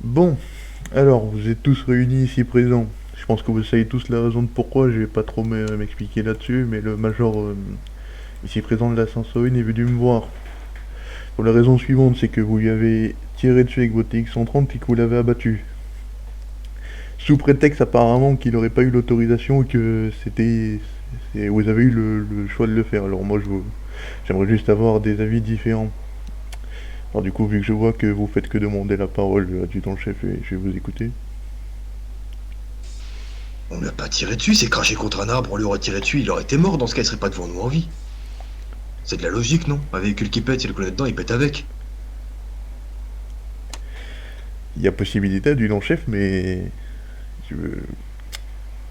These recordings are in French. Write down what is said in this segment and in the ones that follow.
Bon, alors, vous êtes tous réunis ici présents. Je pense que vous savez tous la raison de pourquoi, je vais pas trop m'expliquer là-dessus, mais le major ici présent de la 501 est venu me voir. Pour la raison suivante, c'est que vous lui avez tiré dessus avec votre TX-130 et que vous l'avez abattu. Sous prétexte apparemment qu'il n'aurait pas eu l'autorisation et que vous avez eu le choix de le faire. Alors moi, j'aimerais juste avoir des avis différents. Alors du coup, vu que je vois que vous faites que demander la parole, adjudant-chef, je vais vous écouter. On l'a pas tiré dessus, c'est craché contre un arbre, on lui aurait tiré dessus, il aurait été mort, dans ce cas il serait pas devant nous en vie. C'est de la logique, non? Un véhicule qui pète, il le connaît dedans, il pète avec. Il y a possibilité adjudant-chef, mais je-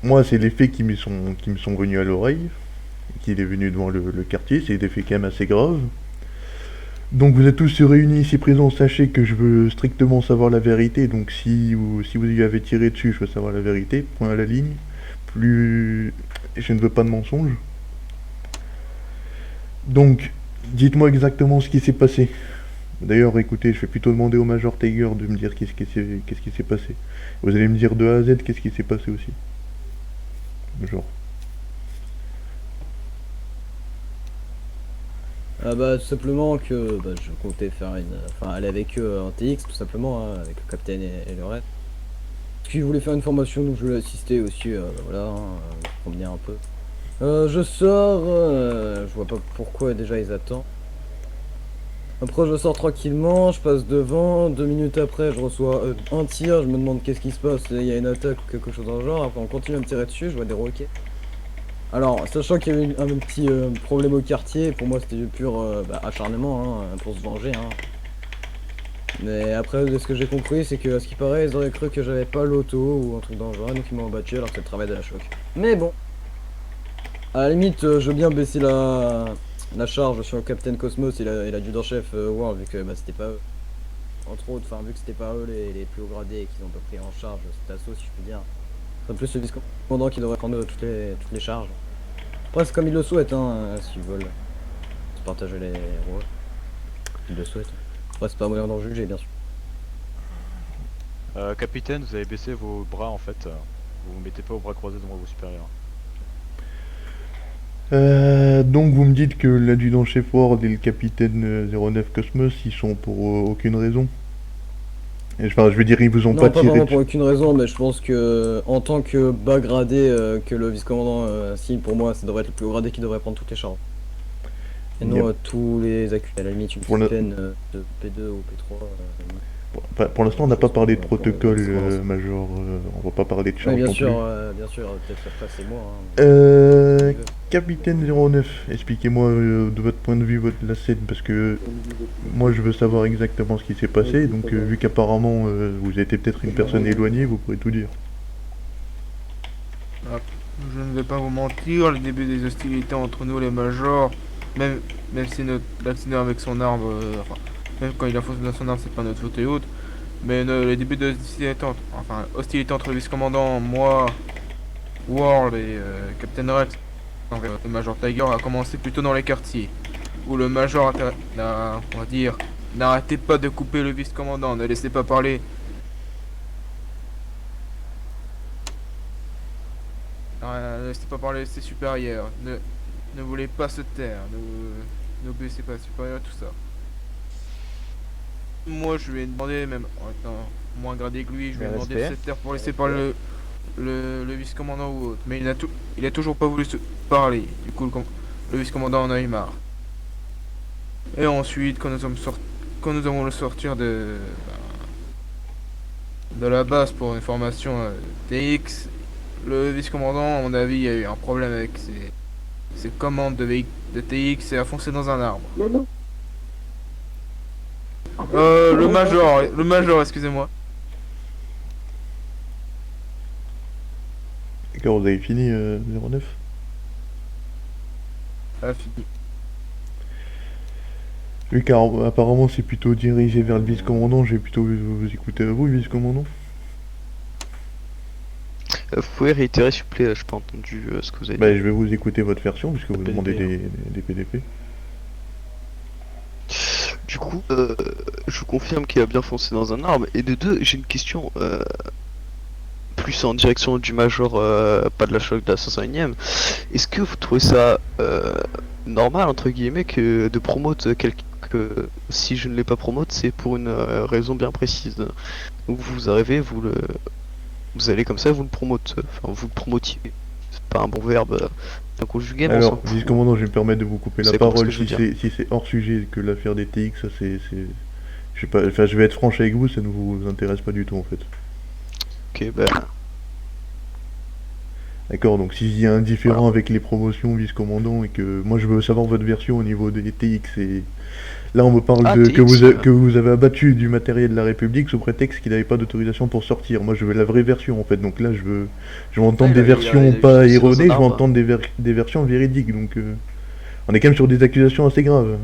moi, c'est les faits qui me sont venus à l'oreille, qu'il est venu devant le quartier, c'est des faits quand même assez graves. Donc vous êtes tous réunis ici présents, sachez que je veux strictement savoir la vérité, donc si vous y avez tiré dessus, je veux savoir la vérité, point à la ligne. Plus... Je ne veux pas de mensonges. Donc, dites-moi exactement ce qui s'est passé. D'ailleurs, écoutez, je vais plutôt demander au Major Tiger de me dire qu'est-ce qui s'est passé. Vous allez me dire de A à Z qu'est-ce qui s'est passé aussi. Genre. Ah bah tout simplement que je comptais faire enfin aller avec eux en TX tout simplement hein, avec le capitaine et le reste. Parce qu'ils voulaient faire une formation donc je voulais assister aussi voilà promener un peu. Je sors, je vois pas pourquoi déjà ils attendent. Après je sors tranquillement, je passe devant, 2 minutes après je reçois un tir, je me demande qu'est-ce qui se passe, il y a une attaque ou quelque chose dans le genre, après on continue à me tirer dessus, je vois des roquets. Alors, sachant qu'il y avait un petit problème au quartier, pour moi c'était du pur acharnement hein, pour se venger. Hein. Mais après, de ce que j'ai compris, c'est que à ce qui paraît, ils auraient cru que j'avais pas l'auto ou un truc dangereux, donc ils m'ont battu alors que c'est le travail de la choc. Mais bon, à la limite, je veux bien baisser la charge sur le Captain Cosmos et l'adjudant-chef World, vu que c'était pas eux. Entre autres, enfin, vu que c'était pas eux les plus haut gradés et qu'ils ont pas pris en charge cet assaut, si je puis dire. C'est plus le vice-commandant qui devrait prendre toutes les charges. Après, c'est comme ils le souhaitent, hein, s'ils veulent se partager les rôles. Ils le souhaitent. Après, c'est pas à moi d'en juger, bien sûr. Capitaine, vous avez baissé vos bras en fait. Vous vous mettez pas aux bras croisés devant vos supérieurs. Donc vous me dites que l'adjudant-chef Ward et le capitaine 09 Cosmos, ils sont pour aucune raison. Enfin, je veux dire, ils vous ont pas Non, pas tiré vraiment pour dessus. aucune raison, mais je pense que en tant que bas gradé que le vice-commandant signe, pour moi, ça devrait être le plus haut gradé qui devrait prendre toutes les charges. Et Il y a- non tous les accusés. À la limite, une pour petite le- peine de P2 ou P3. pour l'instant, on n'a Je pas pense parlé de pour le protocole, vice-commandant. Major. On va pas parler de Oui, charge non plus. bien sûr, peut-être après c'est moi, hein, Euh, il veut. Capitaine 09, expliquez-moi de votre point de vue la scène, parce que moi je veux savoir exactement ce qui s'est passé, donc vu qu'apparemment vous avez été peut-être une personne éloignée, vous pourrez tout dire. Ah, je ne vais pas vous mentir, le début des hostilités entre nous, les majors, même, même si l'accident avec son arme, enfin, même quand il a faussé dans son arme, c'est pas notre faute et autres, mais les débuts de hostilité, hostilité entre le vice-commandant, moi, World et Captain Rex, envers le major Tiger, a commencé plutôt dans les quartiers, où le major on va dire, n'arrêtez pas de couper le vice-commandant, ne laissez pas parler. Ne laissez pas parler ses supérieurs. Ne voulez pas se taire. Ne baissez pas supérieur, tout ça. Moi, je lui ai demandé, même en étant moins gradé que lui, je lui ai Le demandé de se respect. taire pour laisser parler le vice-commandant ou autre. Mais il a toujours pas voulu se parler. Du coup, le vice-commandant en a eu marre. Et ensuite, quand nous avons le sortir de la base pour une formation TX, le vice-commandant, à mon avis, a eu un problème avec ses commandes de TX et a foncé dans un arbre. Le major, excusez-moi. D'accord, vous avez fini 09. A fini. Vu qu'apparemment c'est plutôt dirigé vers le vice-commandant, j'ai plutôt vous écouter à vous, le vice-commandant. Vous pouvez réitérer s'il vous plaît, je n'ai pas entendu ce que vous avez Bah, dit. je vais vous écouter votre version, puisque vous demandez PDP, hein. des PDP. Du coup, je vous confirme qu'il a bien foncé dans un arbre. Et de deux, j'ai une question plus en direction du Major, pas de la choc de la 501ème. Est-ce que vous trouvez ça normal, entre guillemets, que de promote quelqu'un que si je ne l'ai pas promote, c'est pour une raison bien précise. Donc vous arrivez, vous allez comme ça, vous le promote, enfin vous le promotiez. C'est pas un bon verbe à conjuguer, mais on s'en Alors, fout. vice-commandant, je vais me permettre de vous couper la C'est compris ce parole que je veux si dire. c'est hors sujet que l'affaire des TX, ça c'est... Je sais pas, enfin je vais être franche avec vous, ça ne vous intéresse pas du tout en fait. Ok, bah, D'accord, donc s'il y a un différent avec les promotions vice-commandant et que moi je veux savoir votre version au niveau des TX et là on me parle Ah, de TX, que vous avez abattu du matériel de la République sous prétexte qu'il n'avait pas d'autorisation pour sortir. Moi je veux la vraie version en fait, donc là je veux entendre Ouais, des versions pas juste dans un erronées, je veux arbre. entendre des versions véridiques, donc on est quand même sur des accusations assez graves.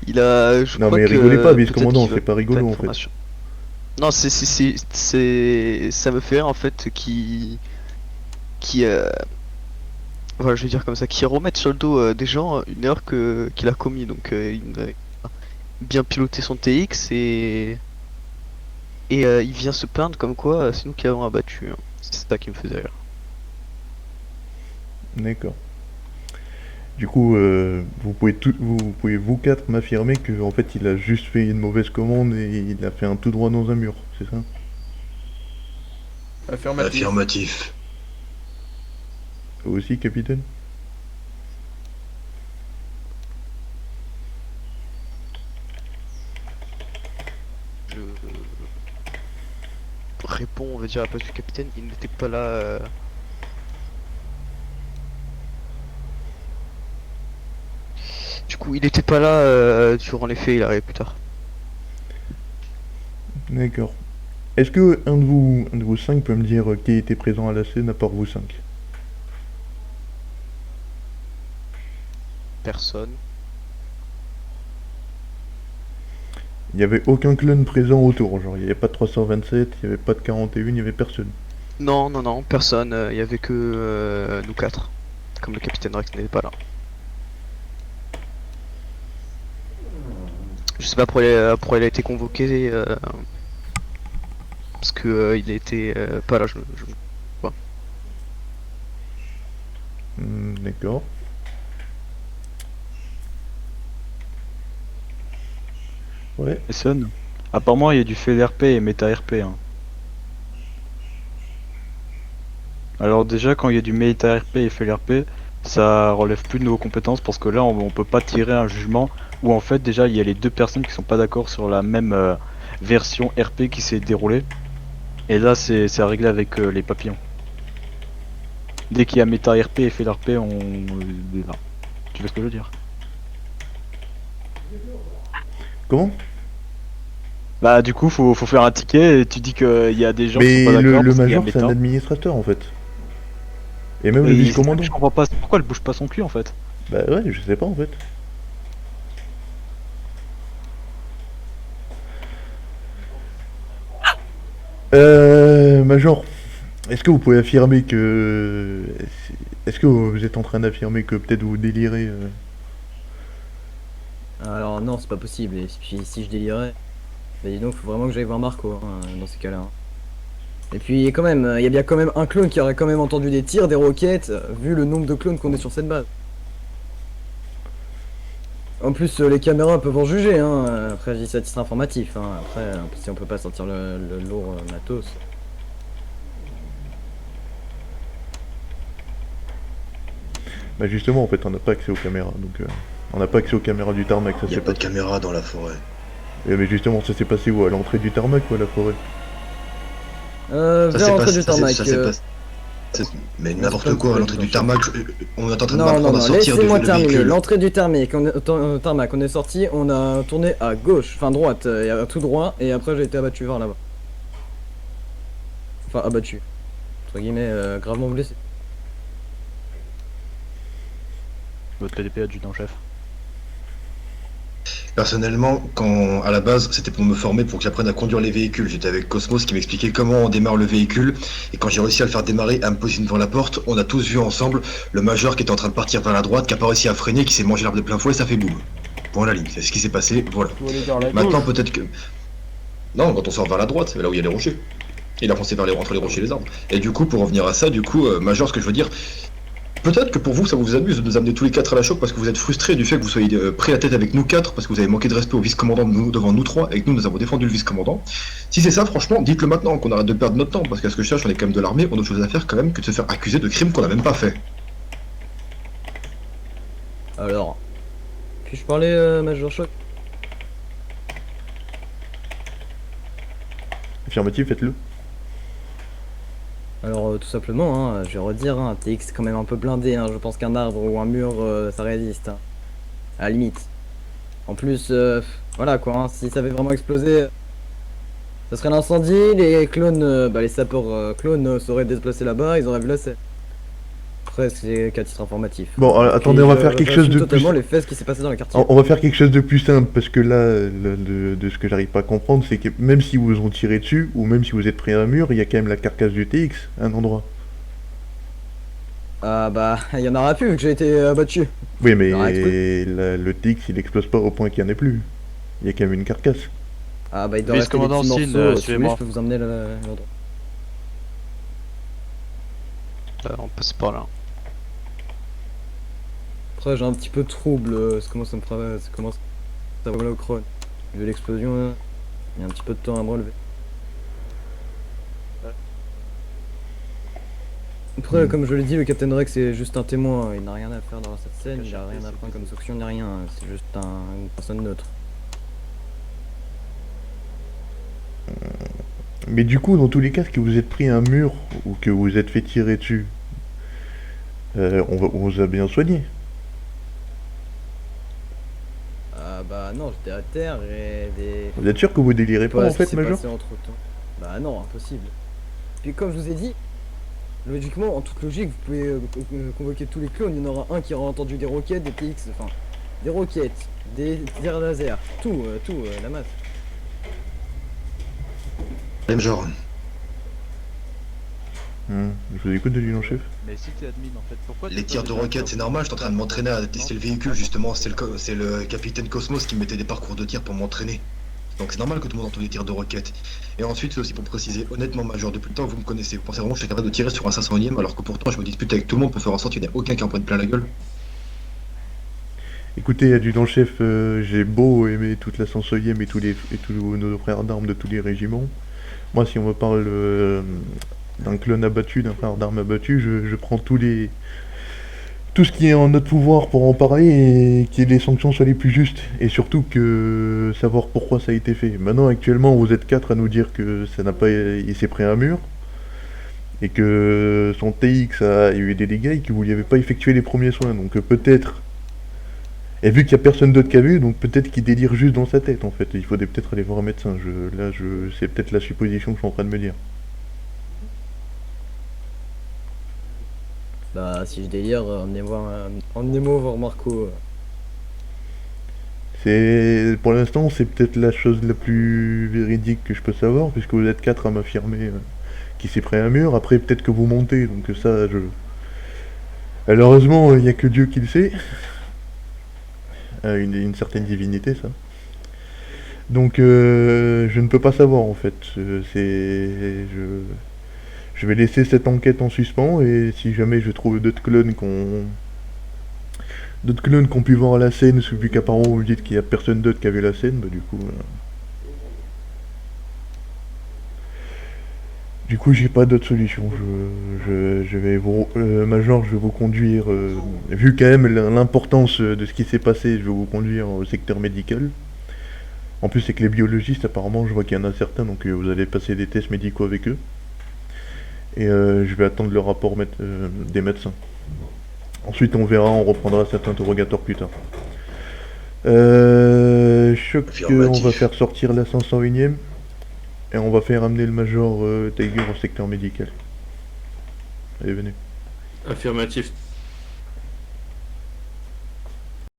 il a, je Non crois mais que rigolez pas, peut-être vice-commandant, qu'il va c'est pas rigolo faire en fait. information. Non, ça me fait rire en fait qui voilà, je vais dire comme ça, qui remettent sur le dos des gens une erreur qu'il a commis. Donc il a bien piloté son TX et il vient se plaindre comme quoi c'est nous qui avons abattu, hein. C'est ça qui me faisait rire. D'accord. Du coup, vous pouvez vous quatre m'affirmer que en fait il a juste fait une mauvaise commande et il a fait un tout droit dans un mur, c'est ça? Affirmatif. Affirmatif. Vous aussi, capitaine? Je réponds, on va dire, à la place du capitaine, il n'était pas là. Du coup, il n'était pas là durant les faits, il arrive plus tard. D'accord. Est-ce que un de vous cinq peut me dire qui était présent à la scène à part vous cinq? Personne. Il n'y avait aucun clone présent autour, genre il n'y avait pas de 327, il n'y avait pas de 41, il n'y avait personne. Non, non, non, personne. Il y avait que nous quatre. Comme le capitaine Rex n'était pas là. Je sais pas pourquoi il a été convoqué. Parce que il était pas là. D'accord. Ouais. Jason, apparemment il y a du FLRP et méta-RP. Hein. Alors déjà quand il y a du méta-RP et FLRP, ça relève plus de nos compétences parce que là on peut pas tirer un jugement où en fait déjà il y a les deux personnes qui sont pas d'accord sur la même version RP qui s'est déroulée. Et là c'est à régler avec les papillons. Dès qu'il y a méta-RP et FLRP, tu vois ce que je veux dire? Comment? Bah du coup faut faire un ticket et tu dis qu'il y a des gens qui Mais sont pas d'accord le parce qu'il y a major c'est un méta. administrateur en fait. Et même le Et vice-commandant. je comprends pas pourquoi elle bouge pas son cul en fait. Bah ouais, je sais pas en fait. Major, est-ce que vous pouvez affirmer que... Est-ce que vous êtes en train d'affirmer que peut-être vous délirez Alors non, c'est pas possible. Et puis si je délirais, bah dis donc, faut vraiment que j'aille voir Marco hein, dans ces cas-là. Hein. Et puis quand même, il y a bien quand même un clone qui aurait quand même entendu des tirs, des roquettes, vu le nombre de clones qu'on est sur cette base. En plus, les caméras peuvent en juger, hein. Après, je dis ça à titre informatif, hein. Après, si on peut pas sortir le lourd matos. Bah justement, en fait, on n'a pas accès aux caméras, donc on n'a pas accès aux caméras du tarmac, ça Il n'y c'est a pas de caméra dans la forêt. Mais justement, ça s'est passé où? À l'entrée du tarmac ou à la forêt? Ça Vers s'est l'entrée passé- du ça s'est- tarmac. ça s'est passé- Mais n'importe quoi, à l'entrée du tarmac, on est en train de Non, m'apprendre non, à non, sortir laissez-moi du terminer. véhicule. L'entrée du tarmac, tarmac, on est sorti, on a tourné à gauche, enfin droite, tout droit, et après j'ai été abattu vers là-bas. Enfin, abattu. Entre guillemets, gravement blessé. Votre PDP adjudant-chef. Personnellement, quand à la base c'était pour me former pour que j'apprenne à conduire les véhicules, j'étais avec Cosmos qui m'expliquait comment on démarre le véhicule, et quand j'ai réussi à le faire démarrer, à me positionner devant la porte, on a tous vu ensemble le major qui était en train de partir vers la droite, qui a pas réussi à freiner, qui s'est mangé l'arbre de plein fouet et ça fait boum. Point à la ligne. C'est ce qui s'est passé, voilà. Vous voulez dire la Maintenant, gauche? peut-être que... Non, quand on sort vers la droite, c'est là où il y a les rochers. Il a foncé entre les rochers et les arbres. Et du coup, pour revenir à ça, du coup, Major, ce que je veux dire, peut-être que pour vous, ça vous amuse de nous amener tous les quatre à la choc parce que vous êtes frustrés du fait que vous soyez pris la tête avec nous quatre parce que vous avez manqué de respect au vice-commandant devant nous trois et que nous avons défendu le vice-commandant. Si c'est ça, franchement, dites-le maintenant, qu'on arrête de perdre notre temps parce qu'à ce que je cherche, on est quand même de l'armée, on a autre chose à faire quand même que de se faire accuser de crimes qu'on n'a même pas fait. Alors, puis-je parler, Major Choc? Affirmatif, faites-le. Alors, tout simplement, hein, je vais redire, hein, TX c'est quand même un peu blindé, hein, je pense qu'un arbre ou un mur, ça résiste, hein, à la limite. En plus, voilà quoi, hein, si ça avait vraiment explosé, ça serait l'incendie, les clones, les sapeurs clones seraient déplacés là-bas, ils auraient vu la scène. Après, c'est qu'à titre informatif. Bon, attendez, on va faire quelque chose de plus... totalement les faits, ce qui s'est passé dans les quartiers. On va faire quelque chose de plus simple, parce que là, de ce que j'arrive pas à comprendre, c'est que même si vous ont tiré dessus, ou même si vous êtes pris à un mur, il y a quand même la carcasse du TX, à un endroit. Ah bah, il y en aura plus vu que j'ai été abattu. Oui, mais Alors, le TX, il explose pas au point qu'il n'y en ait plus. Il y a quand même une carcasse. Ah bah, il doit rester des Vice-commandant petits Sin, morceaux, si vous voulez, suivez-moi. je peux vous emmener l'endroit. On passe par là. Après, j'ai un petit peu de trouble, ça commence à me travailler, ça commence à voler au crâne. Vu l'explosion, là, il y a un petit peu de temps à me relever. Après, comme je l'ai dit, le Captain Rex est juste un témoin, il n'a rien à faire dans cette scène, il a rien à prendre comme sanction ni rien, c'est juste une personne neutre. Mais du coup, dans tous les cas, que vous êtes pris un mur, ou que vous vous êtes fait tirer dessus, on vous a bien soigné. Ah bah non, j'étais à terre et des... Vous êtes sûr que vous délirez pas, en fait, Major? passé entre temps. Bah non, impossible. Puis comme je vous ai dit, logiquement, en toute logique, vous pouvez convoquer tous les clones, il y en aura un qui aura entendu des roquettes, des TX, enfin, des roquettes, des tirs laser, tout, la masse. Même genre. Je vous écoute, adjudant-chef. Mais si t'es admin en fait, pourquoi Les tirs de roquettes, c'est normal, j'étais en train de m'entraîner à tester le véhicule, justement, c'est le capitaine Cosmos qui me mettait des parcours de tir pour m'entraîner. Donc c'est normal que tout le monde entende des tirs de roquettes. Et ensuite, c'est aussi pour préciser, honnêtement, Major, depuis le temps que vous me connaissez, vous pensez vraiment que je suis capable de tirer sur un 500ème alors que pourtant je me dispute avec tout le monde pour faire en sorte qu'il n'y ait aucun qui en prenne plein la gueule? Écoutez, adjudant-chef, j'ai beau aimer toute la 500ème et tous nos frères d'armes de tous les régiments. Moi, si on me parle d'un clone abattu, d'un frère d'armes abattu, je prends tout ce qui est en notre pouvoir pour en parler et que les sanctions soient les plus justes. Et surtout que savoir pourquoi ça a été fait. Maintenant, actuellement, vous êtes 4 à nous dire que ça n'a pas, il s'est pris un mur. Et que son TX a eu des dégâts et que vous lui avez pas effectué les premiers soins. Donc peut-être... Et vu qu'il n'y a personne d'autre qui a vu, donc peut-être qu'il délire juste dans sa tête en fait. Il faudrait peut-être aller voir un médecin. C'est peut-être la supposition que je suis en train de me dire. Bah si je délire, emmenez-moi voir Marco. Pour l'instant, c'est peut-être la chose la plus véridique que je peux savoir, puisque vous êtes 4 à m'affirmer qu'il s'est pris un mur. Après, peut-être que vous montez, donc ça, malheureusement, il n'y a que Dieu qui le sait. Une certaine divinité, ça. Donc, je ne peux pas savoir, en fait. Je vais laisser cette enquête en suspens, et si jamais je trouve d'autres clones qui ont pu voir la scène, vu qu'apparemment vous dites qu'il n'y a personne d'autre qui a vu la scène, bah du coup... Du coup, j'ai pas d'autre solution. Je vais vous... Major, je vais vous conduire... vu quand même l'importance de ce qui s'est passé, je vais vous conduire au secteur médical. En plus, c'est que les biologistes, apparemment, je vois qu'il y en a certains, donc vous allez passer des tests médicaux avec eux. Et je vais attendre le rapport des médecins. Ensuite, on verra, on reprendra cet interrogatoire plus tard. Choc, on va faire sortir la 501ème. Et on va faire amener le Major Tiger au secteur médical. Allez, venez. Affirmatif.